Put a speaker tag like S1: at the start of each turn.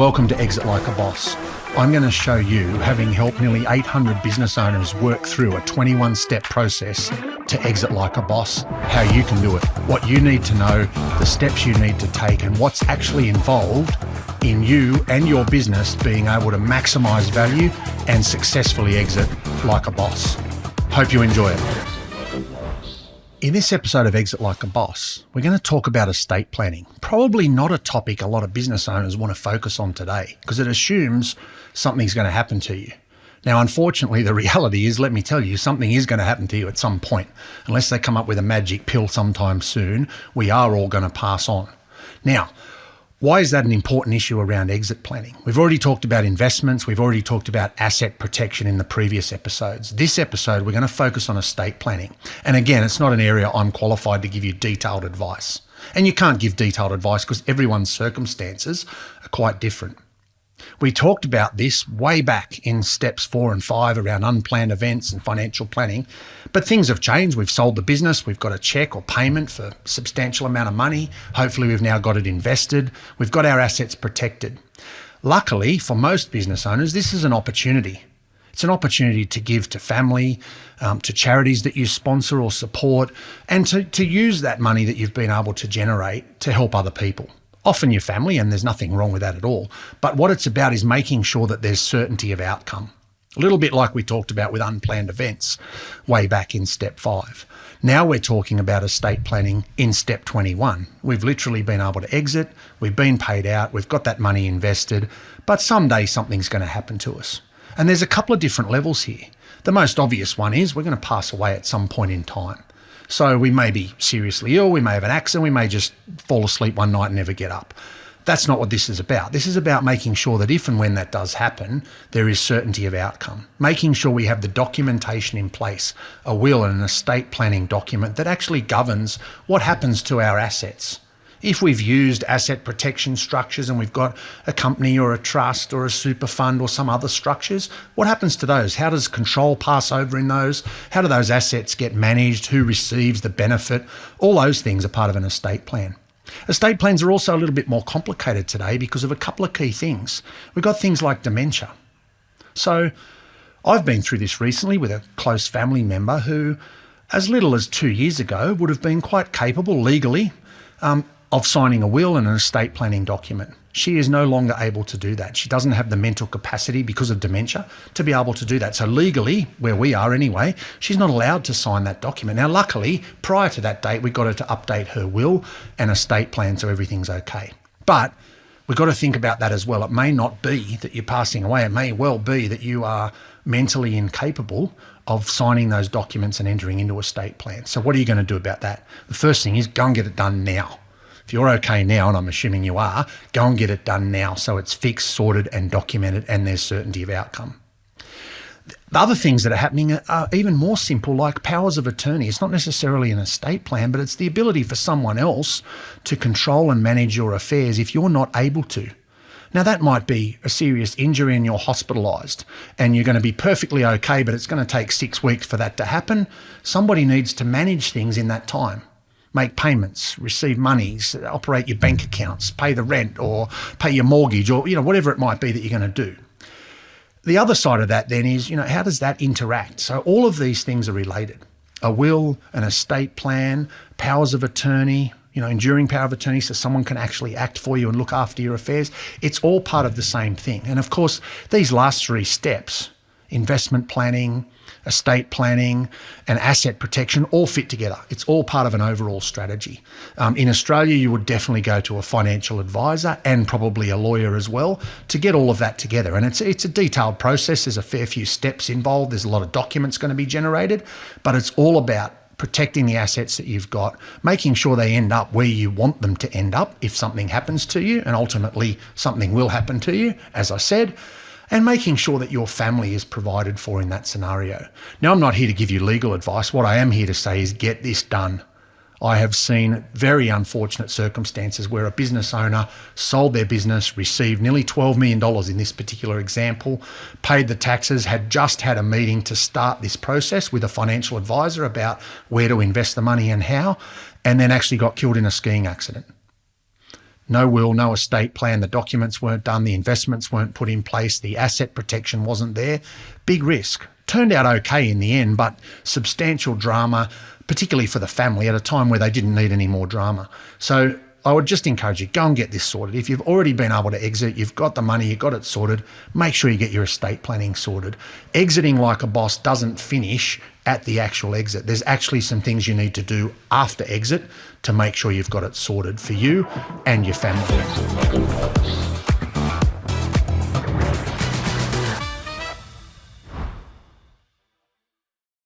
S1: Welcome to Exit Like a Boss. I'm going to show you, having helped nearly 800 business owners work through a 21-step process to exit like a boss, how you can do it, what you need to know, the steps you need to take, and what's actually involved in you and your business being able to maximize value and successfully exit like a boss. Hope you enjoy it. In this episode of Exit Like a Boss, we're going to talk about estate planning. Probably not a topic a lot of business owners want to focus on today because it assumes something's going to happen to you. Now, unfortunately, the reality is, let me tell you, something is going to happen to you at some point. Unless they come up with a magic pill sometime soon, we are all going to pass on. Now, why is that an important issue around exit planning? We've already talked about investments. We've already talked about asset protection in the previous episodes. This episode, we're going to focus on estate planning. And again, it's not an area I'm qualified to give you detailed advice. And you can't give detailed advice because everyone's circumstances are quite different. We talked about this way back in steps 4 and 5 around unplanned events and financial planning, but things have changed. We've sold the business. We've got a check or payment for a substantial amount of money. Hopefully we've now got it invested. We've got our assets protected. Luckily for most business owners, this is an opportunity. It's an opportunity to give to family, to charities that you sponsor or support, and to use that money that you've been able to generate to help other people. Often your family, and there's nothing wrong with that at all. But what it's about is making sure that there's certainty of outcome. A little bit like we talked about with unplanned events way back in step 5. Now we're talking about estate planning in step 21. We've literally been able to exit, we've been paid out, we've got that money invested, but someday something's going to happen to us. And there's a couple of different levels here. The most obvious one is we're going to pass away at some point in time. So we may be seriously ill, we may have an accident, we may just fall asleep one night and never get up. That's not what this is about. This is about making sure that if and when that does happen, there is certainty of outcome. Making sure we have the documentation in place, a will and an estate planning document that actually governs what happens to our assets. If we've used asset protection structures and we've got a company or a trust or a super fund or some other structures, what happens to those? How does control pass over in those? How do those assets get managed? Who receives the benefit? All those things are part of an estate plan. Estate plans are also a little bit more complicated today because of a couple of key things. We've got things like dementia. So I've been through this recently with a close family member who, as little as 2 years ago, would have been quite capable legally of signing a will and an estate planning document. She is no longer able to do that. She doesn't have the mental capacity because of dementia to be able to do that. So legally, where we are anyway, she's not allowed to sign that document. Now, luckily, prior to that date, we got her to update her will and estate plan so everything's okay. But we've got to think about that as well. It may not be that you're passing away. It may well be that you are mentally incapable of signing those documents and entering into estate plan. So what are you going to do about that? The first thing is go and get it done now. If you're okay now, and I'm assuming you are, go and get it done now so it's fixed, sorted and documented and there's certainty of outcome. The other things that are happening are even more simple, like powers of attorney. It's not necessarily an estate plan, but it's the ability for someone else to control and manage your affairs if you're not able to. Now, that might be a serious injury and you're hospitalised and you're going to be perfectly okay, but it's going to take 6 weeks for that to happen. Somebody needs to manage things in that time. Make payments, receive monies, operate your bank accounts, pay the rent or pay your mortgage or, whatever it might be that you're going to do. The other side of that then is, how does that interact? So all of these things are related. A will, an estate plan, powers of attorney, enduring power of attorney so someone can actually act for you and look after your affairs. It's all part of the same thing. And of course, these last 3 steps, investment planning, estate planning and asset protection all fit together. It's all part of an overall strategy. In Australia, you would definitely go to a financial advisor and probably a lawyer as well to get all of that together. And it's a detailed process. There's a fair few steps involved. There's a lot of documents going to be generated, but it's all about protecting the assets that you've got, making sure they end up where you want them to end up if something happens to you, and ultimately something will happen to you, as I said, and making sure that your family is provided for in that scenario. Now, I'm not here to give you legal advice. What I am here to say is get this done. I have seen very unfortunate circumstances where a business owner sold their business, received nearly $12 million in this particular example, paid the taxes, had just had a meeting to start this process with a financial advisor about where to invest the money and how, and then actually got killed in a skiing accident. No will, no estate plan, the documents weren't done, the investments weren't put in place, the asset protection wasn't there. Big risk. Turned out okay in the end, but substantial drama, particularly for the family at a time where they didn't need any more drama. So I would just encourage you, go and get this sorted. If you've already been able to exit, you've got the money, you've got it sorted, make sure you get your estate planning sorted. Exiting like a boss doesn't finish at the actual exit. There's actually some things you need to do after exit to make sure you've got it sorted for you and your family.